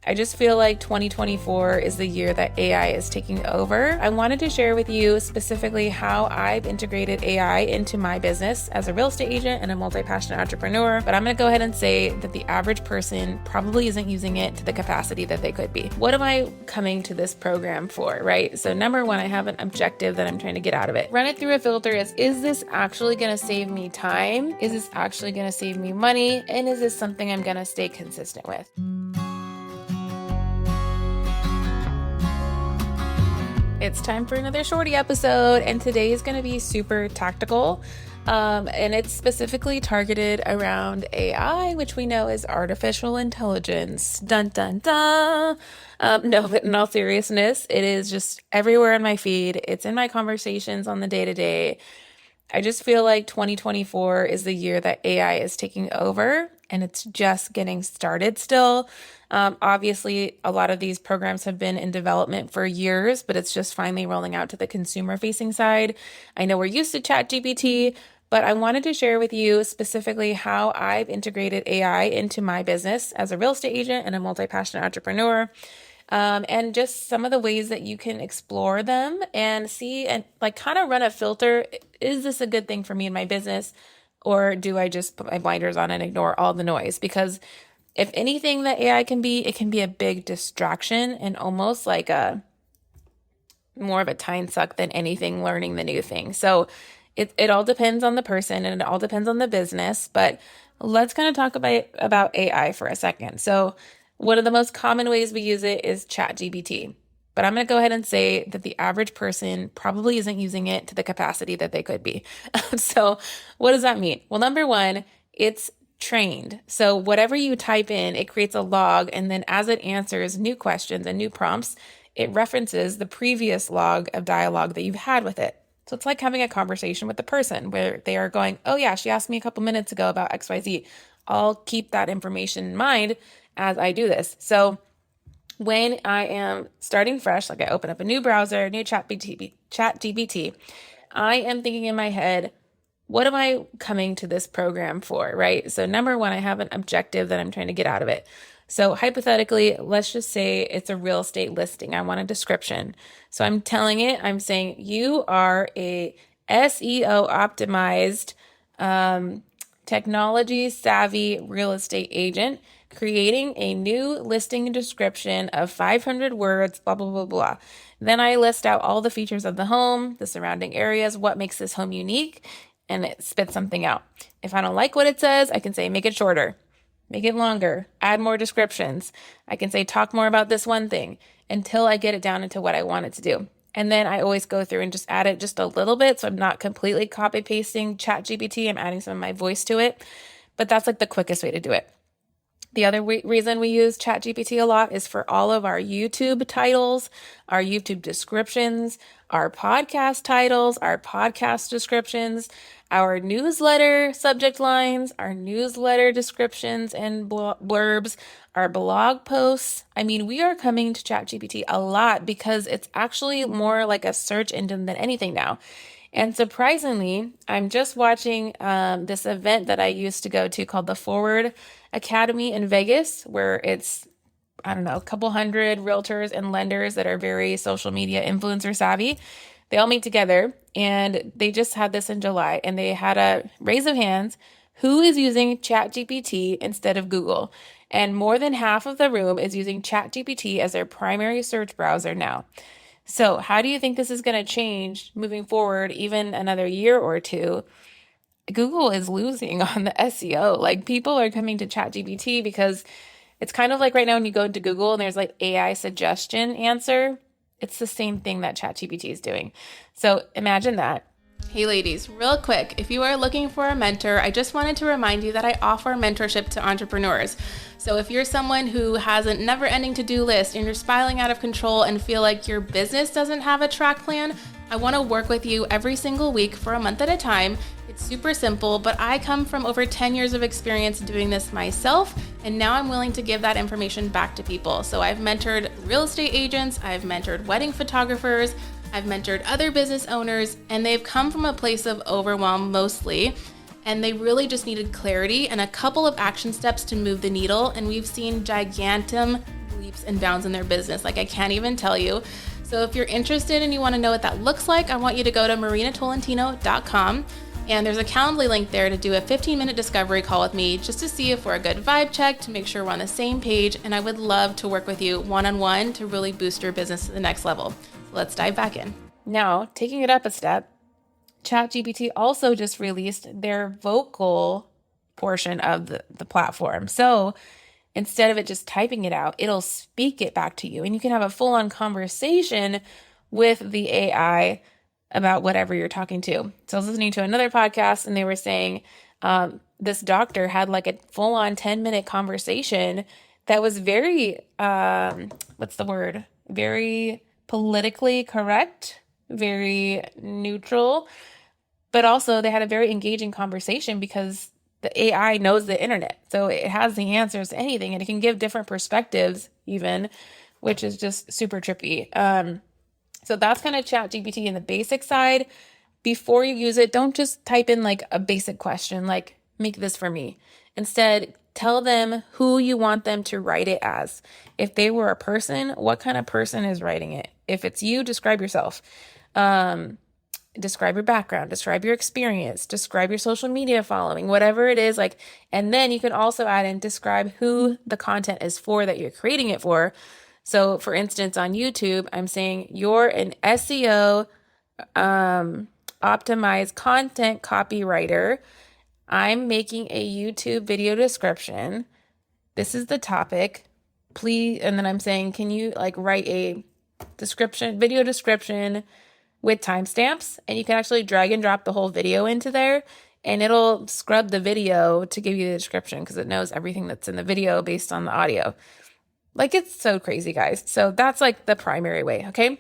I just feel like 2024 is the year that AI is taking over. I wanted to share with you specifically how I've integrated AI into my business as a real estate agent and a multi-passionate entrepreneur. But I'm going to go ahead and say that the average person probably isn't using it to the capacity that they could be. What am I coming to this program for, right? So number one, I have an objective that I'm trying to get out of it. Run it through a filter is this actually going to save me time? Is this actually going to save me money? And is this something I'm going to stay consistent with? It's time for another shorty episode, and today is going to be super tactical, and it's specifically targeted around AI, which we know is artificial intelligence. Dun, dun, dun. No, but in all seriousness, it is just everywhere in my feed. It's in my conversations on the day-to-day. I just feel like 2024 is the year that AI is taking over, and it's just getting started still. Obviously, a lot of these programs have been in development for years, but it's just finally rolling out to the consumer-facing side. I know we're used to ChatGPT, but I wanted to share with you specifically how I've integrated AI into my business as a real estate agent and a multi-passionate entrepreneur. And just some of the ways that you can explore them and see and like kind of run a filter. Is this a good thing for me in my business? Or do I just put my blinders on and ignore all the noise? Because if anything that AI can be, it can be a big distraction and almost like a more of a time suck than anything learning the new thing. So it all depends on the person and it all depends on the business. But let's kind of talk about AI for a second. So one of the most common ways we use it is ChatGPT. But I'm going to go ahead and say that the average person probably isn't using it to the capacity that they could be. So what does that mean? Well, number one, it's trained. So whatever you type in, it creates a log. And then as it answers new questions and new prompts, it references the previous log of dialogue that you've had with it. So it's like having a conversation with the person where they are going, oh yeah, she asked me a couple minutes ago about XYZ. I'll keep that information in mind as I do this. So when I am starting fresh, like I open up a new browser, new ChatGPT, I am thinking in my head, what am I coming to this program for, right? So number one, I have an objective that I'm trying to get out of it. So hypothetically, let's just say it's a real estate listing. I want a description. So I'm telling it, I'm saying you are a SEO optimized, technology savvy real estate agent creating a new listing description of 500 words, blah, blah, blah, blah. Then I list out all the features of the home, the surrounding areas, what makes this home unique, and it spits something out. If I don't like what it says, I can say, make it shorter, make it longer, add more descriptions. I can say, talk more about this one thing until I get it down into what I want it to do. And then I always go through and just add it just a little bit. So I'm not completely copy pasting ChatGPT. I'm adding some of my voice to it, but that's like the quickest way to do it. The other reason we use ChatGPT a lot is for all of our YouTube titles, our YouTube descriptions, our podcast titles, our podcast descriptions, our newsletter subject lines, our newsletter descriptions and blurbs, our blog posts. I mean, we are coming to ChatGPT a lot because it's actually more like a search engine than anything now. And surprisingly, I'm just watching this event that I used to go to called the Forward Academy in Vegas, where it's, I don't know, a couple hundred realtors and lenders that are very social media influencer savvy. They all meet together, and they just had this in July, and they had a raise of hands. Who is using ChatGPT instead of Google? And more than half of the room is using ChatGPT as their primary search browser now. So how do you think this is going to change moving forward, even another year or two? Google is losing on the SEO. Like, people are coming to ChatGPT because it's kind of like right now when you go into Google and there's like AI suggestion answer. It's the same thing that ChatGPT is doing. So imagine that. Hey ladies, real quick, if you are looking for a mentor, I just wanted to remind you that I offer mentorship to entrepreneurs. So if you're someone who has a never-ending to-do list and you're spiraling out of control and feel like your business doesn't have a track plan, I want to work with you every single week for a month at a time. It's super simple, but I come from over 10 years of experience doing this myself, and now I'm willing to give that information back to people. So I've mentored real estate agents, I've mentored wedding photographers, I've mentored other business owners, and they've come from a place of overwhelm mostly, and they really just needed clarity and a couple of action steps to move the needle, and we've seen gigantic leaps and bounds in their business. Like, I can't even tell you. So if you're interested and you want to know what that looks like, I want you to go to marinatolentino.com. And there's a Calendly link there to do a 15-minute discovery call with me just to see if we're a good vibe check, to make sure we're on the same page. And I would love to work with you one-on-one to really boost your business to the next level. So let's dive back in. Now, taking it up a step, ChatGPT also just released their vocal portion of the platform. So instead of it just typing it out, it'll speak it back to you. And you can have a full-on conversation with the AI about whatever you're talking to. So I was listening to another podcast and they were saying this doctor had like a full-on 10-minute conversation that was very, very politically correct, very neutral, but also they had a very engaging conversation because the AI knows the internet. So it has the answers to anything and it can give different perspectives even, which is just super trippy. So that's kind of ChatGPT in the basic side. Before you use it, don't just type in like a basic question, like make this for me. Instead, tell them who you want them to write it as. If they were a person, what kind of person is writing it? If it's you, describe yourself. Describe your background, describe your experience, describe your social media following, whatever it is, like, and then you can also add in describe who the content is for that you're creating it for. So for instance, on YouTube, I'm saying you're an SEO optimized content copywriter. I'm making a YouTube video description. This is the topic. Please, and then I'm saying, can you like write a video description with timestamps? And you can actually drag and drop the whole video into there and it'll scrub the video to give you the description because it knows everything that's in the video based on the audio. Like, it's so crazy, guys. So that's like the primary way, okay?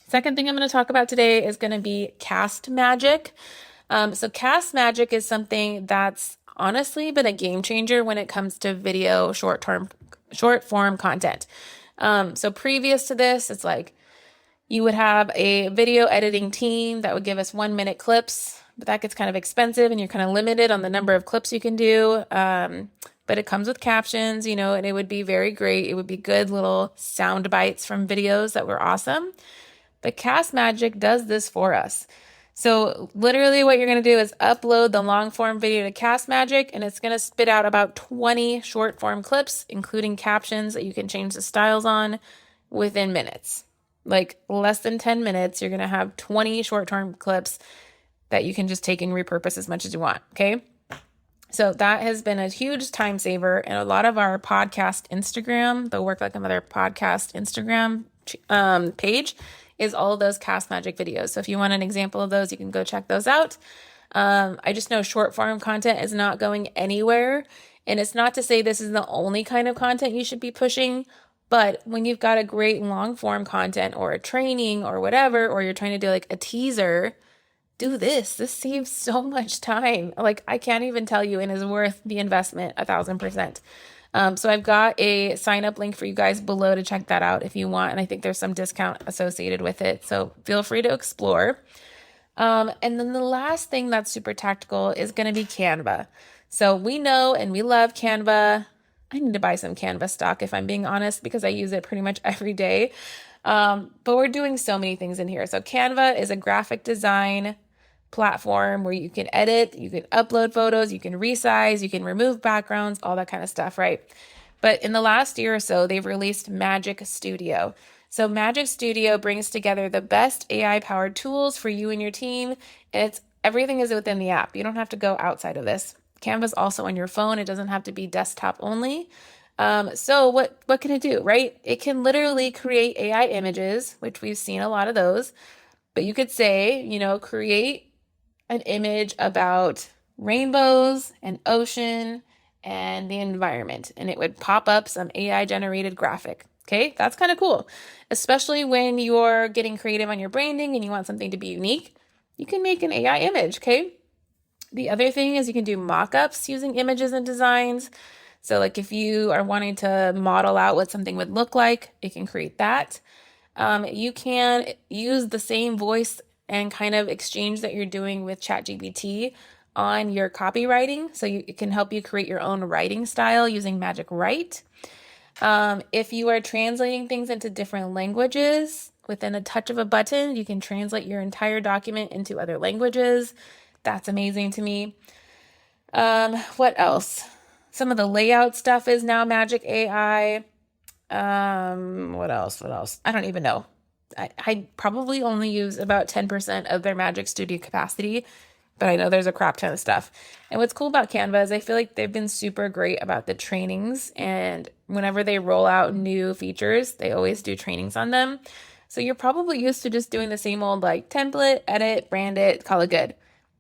Second thing I'm going to talk about today is going to be CastMagic. So CastMagic is something that's honestly been a game changer when it comes to video short form content. So previous to this, it's like you would have a video editing team that would give us 1-minute clips, but that gets kind of expensive and you're kind of limited on the number of clips you can do. But it comes with captions, and it would be very great. It would be good little sound bites from videos that were awesome. But CastMagic does this for us. So literally what you're going to do is upload the long form video to CastMagic and it's going to spit out about 20 short form clips, including captions that you can change the styles on within minutes. Like less than 10 minutes, you're going to have 20 short term clips that you can just take and repurpose as much as you want. Okay. So that has been a huge time saver. And a lot of our podcast Instagram, the Work Like a Mother podcast Instagram page is all of those CastMagic videos. So if you want an example of those, you can go check those out. I just know short form content is not going anywhere. And it's not to say this is the only kind of content you should be pushing. But when you've got a great long form content or a training or whatever, or you're trying to do like a teaser, do this. This saves so much time. Like, I can't even tell you, and is worth the investment 1,000%. So I've got a sign up link for you guys below to check that out if you want. And I think there's some discount associated with it. So feel free to explore. And then the last thing that's super tactical is going to be Canva. So we know and we love Canva. I need to buy some Canva stock if I'm being honest, because I use it pretty much every day. But we're doing so many things in here. So Canva is a graphic design platform where you can edit, you can upload photos, you can resize, you can remove backgrounds, all that kind of stuff, right? But in the last year or so, they've released Magic Studio. So Magic Studio brings together the best AI-powered tools for you and your team, and everything is within the app. You don't have to go outside of this. Canva's also on your phone. It doesn't have to be desktop only. So what can it do, right? It can literally create AI images, which we've seen a lot of those. But you could say, create an image about rainbows and ocean and the environment, and it would pop up some AI generated graphic. Okay, that's kind of cool, especially when you're getting creative on your branding and you want something to be unique. You can make an AI image. Okay. The other thing is you can do mock-ups using images and designs. So like if you are wanting to model out what something would look like, it can create that. You can use the same voice and kind of exchange that you're doing with ChatGPT on your copywriting. So it can help you create your own writing style using Magic Write. If you are translating things into different languages, within a touch of a button, you can translate your entire document into other languages. That's amazing to me. What else? Some of the layout stuff is now Magic AI. What else? What else? I don't even know. I probably only use about 10% of their Magic Studio capacity, but I know there's a crap ton of stuff. And what's cool about Canva is I feel like they've been super great about the trainings, and whenever they roll out new features, they always do trainings on them. So you're probably used to just doing the same old like template, edit, brand it, call it good.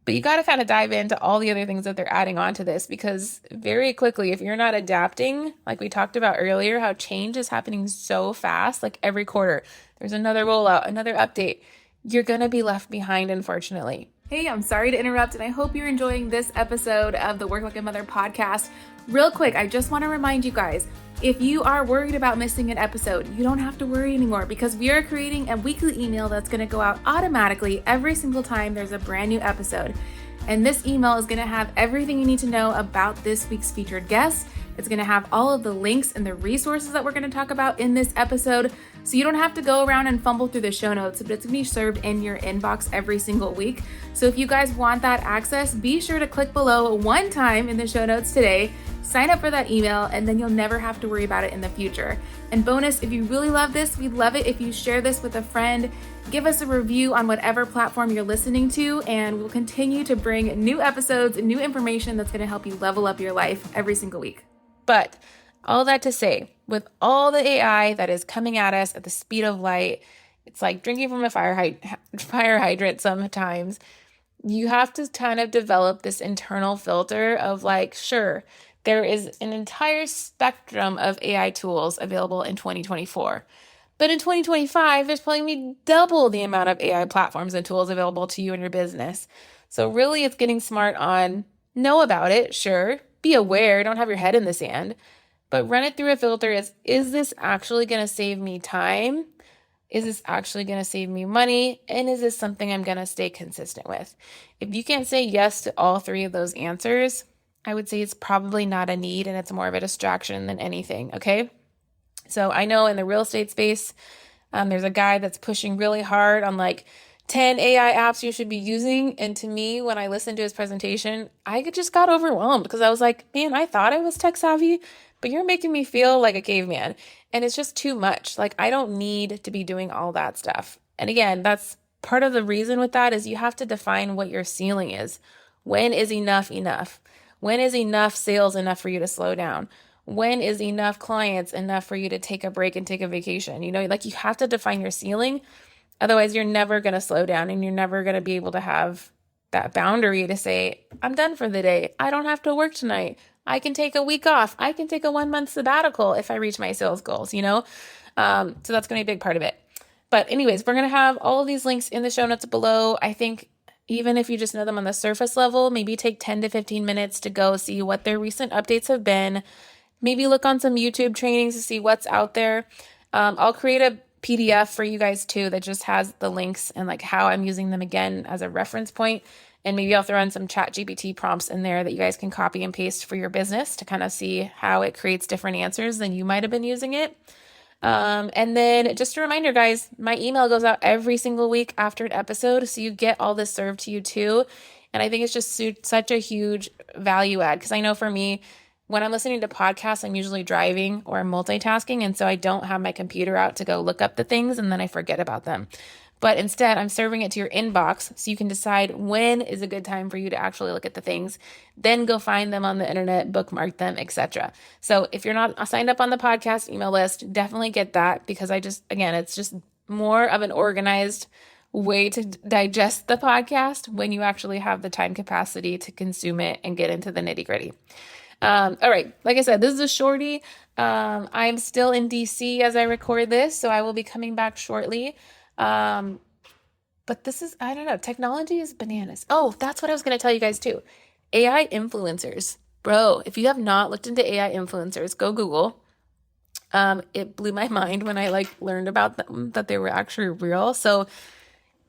But you got to kind of dive into all the other things that they're adding on to this, because very quickly, if you're not adapting, like we talked about earlier, how change is happening so fast, like every quarter, there's another rollout, another update, you're going to be left behind, unfortunately. Hey, I'm sorry to interrupt, and I hope you're enjoying this episode of the Work Like a Mother podcast. Real quick, I just want to remind you guys, if you are worried about missing an episode, you don't have to worry anymore, because we are creating a weekly email that's going to go out automatically every single time there's a brand new episode. And this email is going to have everything you need to know about this week's featured guest. It's going to have all of the links and the resources that we're going to talk about in this episode. So you don't have to go around and fumble through the show notes, but it's going to be served in your inbox every single week. So if you guys want that access, be sure to click below one time in the show notes today, sign up for that email, and then you'll never have to worry about it in the future. And bonus, if you really love this, we'd love it if you share this with a friend. Give us a review on whatever platform you're listening to, and we'll continue to bring new episodes, new information that's going to help you level up your life every single week. But all that to say, with all the AI that is coming at us at the speed of light, it's like drinking from a fire hydrant sometimes. You have to kind of develop this internal filter of like, sure, there is an entire spectrum of AI tools available in 2024. But in 2025, there's probably going to be double the amount of AI platforms and tools available to you and your business. So really, it's getting smart on know about it, sure. Be aware, don't have your head in the sand, but run it through a filter is this actually going to save me time? Is this actually going to save me money? And is this something I'm going to stay consistent with? If you can't say yes to all three of those answers, I would say it's probably not a need and it's more of a distraction than anything, okay? So I know in the real estate space, there's a guy that's pushing really hard on like 10 AI apps you should be using. And to me, when I listened to his presentation, I just got overwhelmed because I was like, man, I thought I was tech savvy, but you're making me feel like a caveman. And it's just too much. Like, I don't need to be doing all that stuff. And again, that's part of the reason with that is you have to define what your ceiling is. When is enough enough? When is enough sales enough for you to slow down? When is enough clients enough for you to take a break and take a vacation? You know, like you have to define your ceiling. Otherwise, you're never going to slow down and you're never going to be able to have that boundary to say, I'm done for the day. I don't have to work tonight. I can take a week off. I can take a 1 month sabbatical if I reach my sales goals, you know? So that's going to be a big part of it. But anyways, we're going to have all of these links in the show notes below. I think even if you just know them on the surface level, maybe take 10 to 15 minutes to go see what their recent updates have been. Maybe look on some YouTube trainings to see what's out there. I'll create a PDF for you guys too that just has the links and like how I'm using them again as a reference point. And maybe I'll throw in some ChatGPT prompts in there that you guys can copy and paste for your business to kind of see how it creates different answers than you might have been using it. And then just a reminder, guys, my email goes out every single week after an episode. So you get all this served to you too. And I think it's just such a huge value add. Because I know for me, when I'm listening to podcasts, I'm usually driving or multitasking. And so I don't have my computer out to go look up the things and then I forget about them. But instead, I'm serving it to your inbox so you can decide when is a good time for you to actually look at the things. Then go find them on the internet, bookmark them, etc. So if you're not signed up on the podcast email list, definitely get that because it's just more of an organized way to digest the podcast when you actually have the time capacity to consume it and get into the nitty gritty. All right. Like I said, this is a shorty. I'm still in DC as I record this, so I will be coming back shortly. But this is, I don't know, technology is bananas. Oh, that's what I was going to tell you guys too. AI influencers. Bro, if you have not looked into AI influencers, go Google. It blew my mind when I learned about them, that they were actually real. So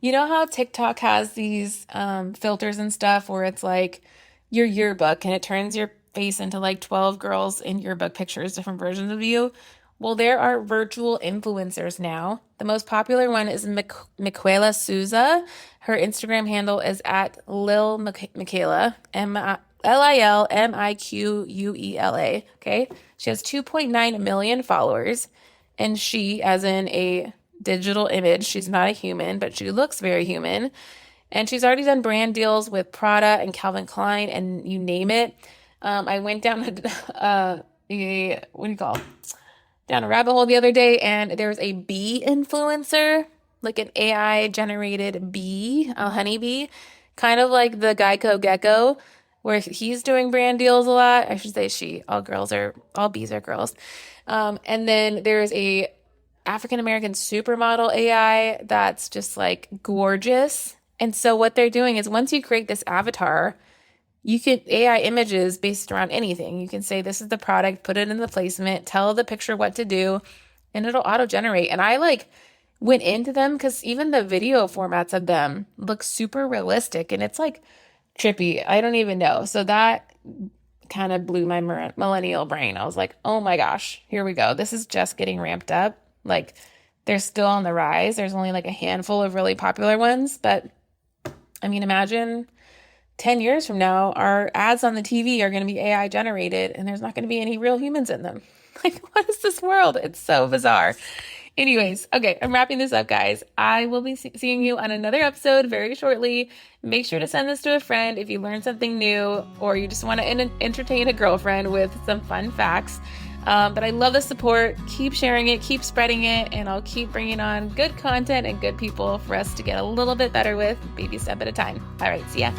you know how TikTok has these filters and stuff where it's like your yearbook and it turns your face into like 12 girls in yearbook pictures, different versions of you. Well, there are virtual influencers now. The most popular one is Miquela Souza. Her Instagram handle is at Lil Miquela, Lilmiquela. Okay. She has 2.9 million followers. And she, as in a digital image, she's not a human, but she looks very human. And she's already done brand deals with Prada and Calvin Klein and you name it. I went down down a rabbit hole the other day, and there's a bee influencer, like an AI generated bee, a honeybee, kind of like the Geico Gecko, where he's doing brand deals a lot. I should say she. All bees are girls. And then there's a African American supermodel AI that's just like gorgeous. And so what they're doing is once you create this avatar, you can AI images based around anything. You can say, this is the product, put it in the placement, tell the picture what to do, and it'll auto generate. And I like went into them because even the video formats of them look super realistic and it's like trippy. I don't even know. So that kind of blew my millennial brain. I was like, oh my gosh, here we go. This is just getting ramped up. Like they're still on the rise. There's only like a handful of really popular ones, but I mean, imagine 10 years from now, our ads on the TV are going to be AI generated and there's not going to be any real humans in them. Like, what is this world? It's so bizarre. Anyways, okay, I'm wrapping this up, guys. I will be seeing you on another episode very shortly. Make sure to send this to a friend if you learned something new or you just want to entertain a girlfriend with some fun facts. But I love the support. Keep sharing it, keep spreading it, and I'll keep bringing on good content and good people for us to get a little bit better with, baby step at a time. All right, see ya.